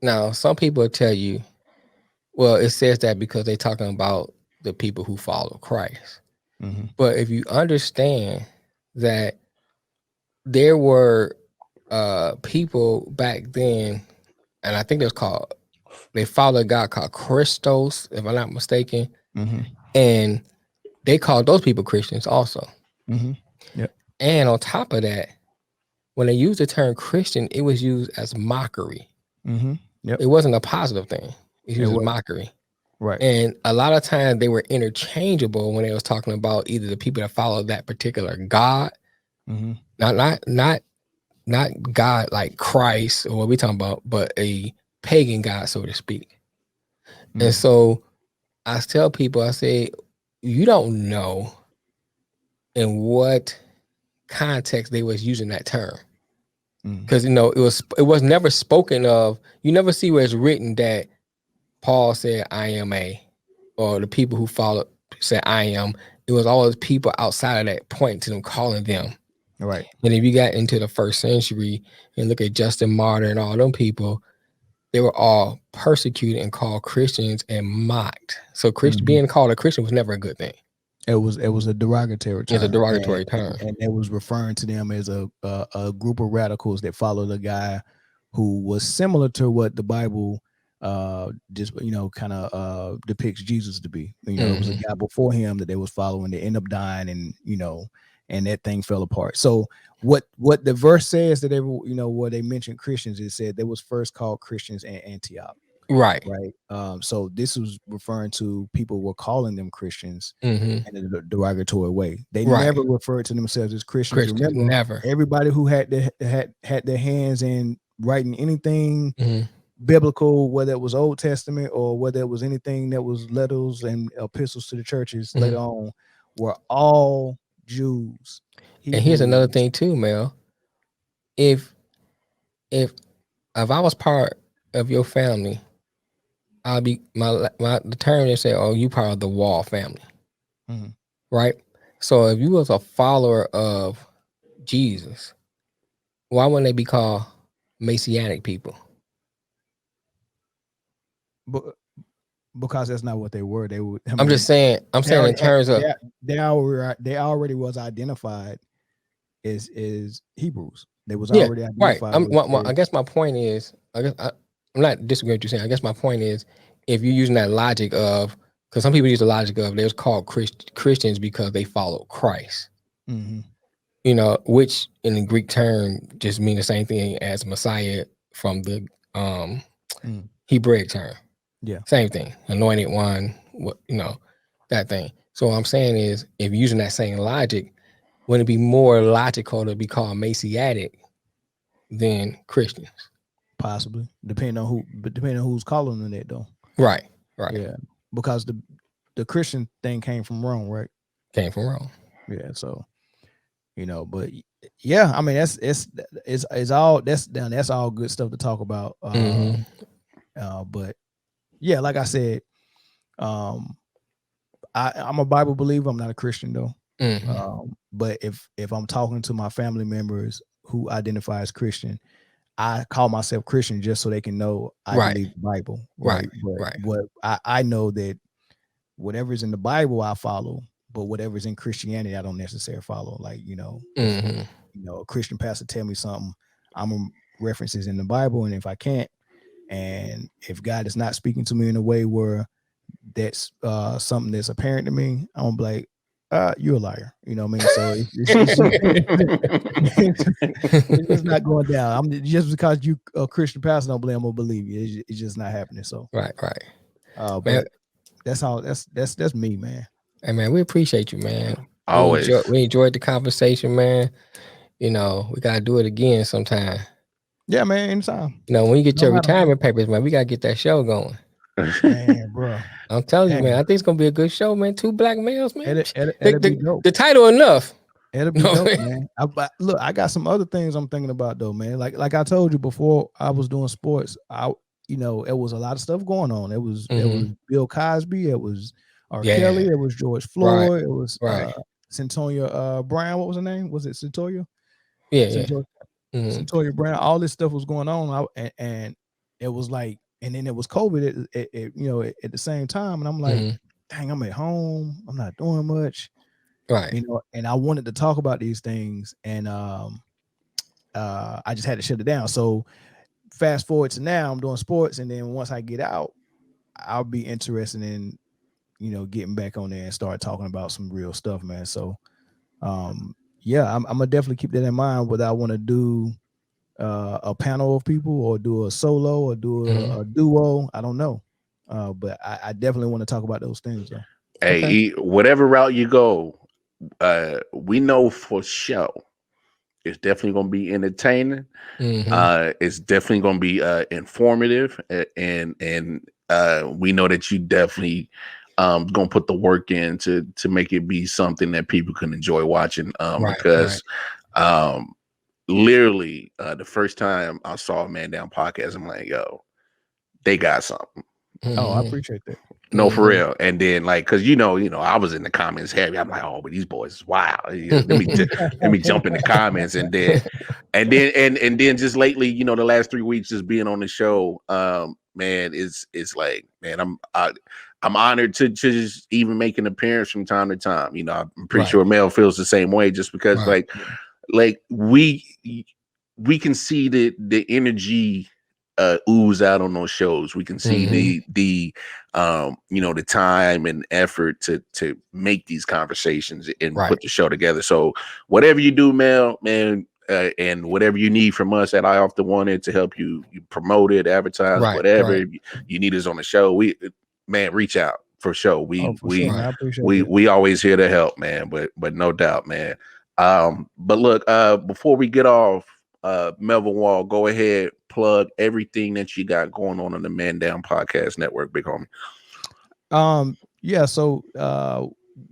Now, some people tell you, well, it says that because they're talking about the people who follow Christ. But if you understand that there were people back then, and I think they followed a God called Christos, if I'm not mistaken, and they called those people Christians also. Yep. And on top of that, when they used the term Christian, it was used as mockery. Yep. It wasn't a positive thing. It was mockery. Right. And a lot of times they were interchangeable when they was talking about either the people that followed that particular God, not God like Christ or what we talking about, but a pagan God, so to speak. And so I tell people, I say, you don't know in what context they was using that term. Because it was never spoken of. You never see where it's written that Paul said, I am or the people who followed said, I am. It was always people outside of that point to them calling them. Right. And if you got into the first century and look at Justin Martyr and all them people, they were all persecuted and called Christians and mocked. So being called a Christian was never a good thing. It was a derogatory term. It's a derogatory term. And it was referring to them as a group of radicals that followed a guy who was similar to what the Bible just kind of depicts Jesus to be. It was a guy before him that they was following. They end up dying, and and that thing fell apart. So what the verse says that they where they mentioned Christians, it said they was first called Christians in Antioch. Right. So this was referring to people were calling them Christians in a derogatory way. They never referred to themselves as Christians. Remember, never. Everybody who had their hands in writing anything biblical, whether it was Old Testament or whether it was anything that was letters and epistles to the churches later on, were all Jews. And here's another thing too, Mel. If I was part of your family, I'll be the term they say, oh, you part of the Wall family. Right? So if you was a follower of Jesus, why wouldn't they be called Messianic people? Because that's not what they were. They would. I'm just saying. I'm saying in terms of they already was identified as Hebrews. They was already identified. Right. I guess my point is, I'm not disagreeing with you saying. I guess my point is, if you're using that logic of, because some people use the logic of they was called Christians because they followed Christ. Which in the Greek term just mean the same thing as Messiah from the Hebraic term. Yeah. Same thing. Anointed one, that thing. So what I'm saying is, if you're using that same logic, wouldn't it be more logical to be called Messianic than Christians? Possibly. Depending on who's calling them that though. Right. Yeah. Because the Christian thing came from Rome, right? Came from Rome. Yeah. So, but yeah, I mean it's all that's all good stuff to talk about. But yeah, like I said, I'm a Bible believer. I'm not a Christian though. But if I'm talking to my family members who identify as Christian, I call myself Christian just so they can know I Right. believe the Bible, Right. But Right. what I know that whatever's in the Bible I follow, but whatever's in Christianity I don't necessarily follow. Like, if a Christian pastor tell me something, I'm gonna reference it in the Bible, and if I can't, and if God is not speaking to me in a way where that's something that's apparent to me, I'm gonna be like, you're a liar. You know what I mean? So it's just not going down. I'm just because you a Christian pastor don't believe I'm gonna believe you. It's just not happening. So right. but Man, that's how that's me, man. hey man, we appreciate you, man. Always. We enjoyed the conversation, man. We gotta do it again sometime. Yeah, man, anytime. When you get No your matter. retirement papers, man, we gotta get that show going. Man, bro. I'm telling you, Hey. man, I think it's gonna be a good show, man. 2 black males, man. It'll be dope. The title enough. It'll be dope, man. Look, I got some other things I'm thinking about though, man. Like I told you before, I was doing sports. It was a lot of stuff going on. It was Bill Cosby. It was R. Kelly. It was George Floyd. It was Centonia Brown. What was her name? Was it Centonia? Yeah. Centonia Brown. All this stuff was going on, and it was like, and then it was COVID. At the same time, and I'm like, dang, I'm at home. I'm not doing much. Right. And I wanted to talk about these things, and I just had to shut it down. So fast forward to now, I'm doing sports, and then once I get out, I'll be interested in, getting back on there and start talking about some real stuff, man. So, I'm gonna definitely keep that in mind. Whether I want to do a panel of people, or do a solo, or do a duo, I don't know. But I definitely want to talk about those things, though. Hey, whatever route you go, we know for sure it's definitely going to be entertaining. It's definitely going to be informative, and we know that you definitely going to put the work in to make it be something that people can enjoy watching. Because literally the first time I saw a Man Down podcast, I'm like, yo, they got something. Oh, I appreciate that. No, for real. And then, like, because I was in the comments heavy. I'm like, oh, but these boys is wild. Let me jump in the comments, and then just lately, the last 3 weeks just being on the show, man, it's like, man, I'm honored to just even make an appearance from time to time. I'm pretty sure Mel feels the same way, just because like we can see the energy ooze out on those shows. We can see the time and effort to make these conversations and put the show together. So whatever you do, Mel, man, and whatever you need from us at I Often Wanted to help you promote it, advertise, whatever you need us on the show, reach out for sure. We always here to help, man. But no doubt, man. But look, before we get off, Melvin Wall, go ahead, plug everything that you got going on the Man Down Podcast Network, big homie. So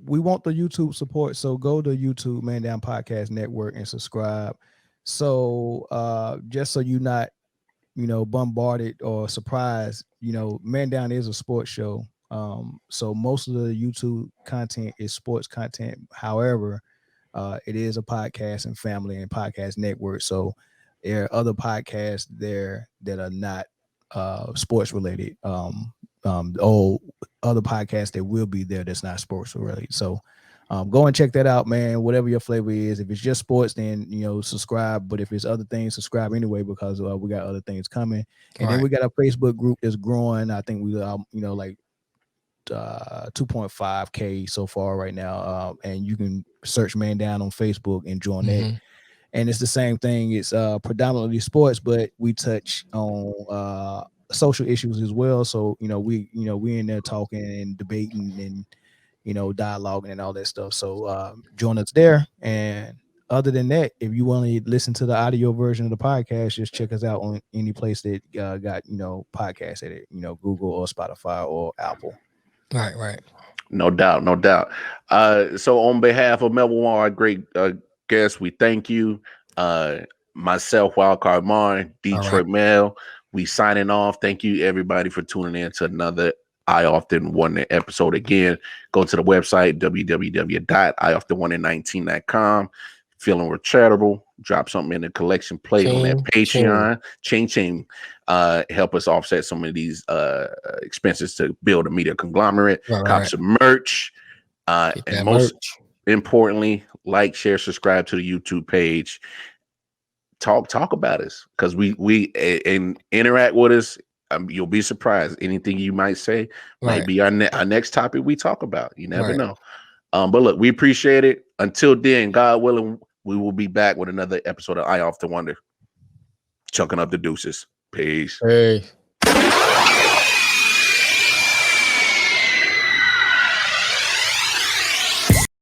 we want the YouTube support, so go to YouTube Man Down Podcast Network and subscribe. So just so you're not bombarded or surprised, Man Down is a sports show. So most of the YouTube content is sports content. However, it is a podcast and family and podcast network. So there are other podcasts there that are not sports related. Other podcasts that will be there that's not sports related. So go and check that out, man. Whatever your flavor is. If it's just sports, then subscribe. But if it's other things, subscribe anyway, because we got other things coming. And then we got a Facebook group that's growing. I think we like 2.5K so far right now. And you can search Man Down on Facebook and join that. And it's the same thing. It's predominantly sports, but we touch on social issues as well. So we in there talking and debating and dialoguing and all that stuff. So join us there. And other than that, if you want to listen to the audio version of the podcast, just check us out on any place that got podcasts at it. Google or Spotify or Apple. Right. No doubt. So on behalf of Melvin Wall, our great guest, we thank you. Myself, Wildcard Martin, Detroit Mel, we signing off. Thank you, everybody, for tuning in to another I Often Wanted episode. Again, go to the website, www.ioftenwanted19.com. feeling we're charitable, drop something in the collection plate on that Patreon. Ching. Help us offset some of these expenses to build a media conglomerate. Cop some merch. And most importantly, like, share, subscribe to the YouTube page. Talk about us, because we and interact with us. You'll be surprised. Anything you might say might be our next topic we talk about. You never know. But look, we appreciate it. Until then, God willing, we will be back with another episode of I Often Wonder. Chunking up the deuces. Peace. Hey.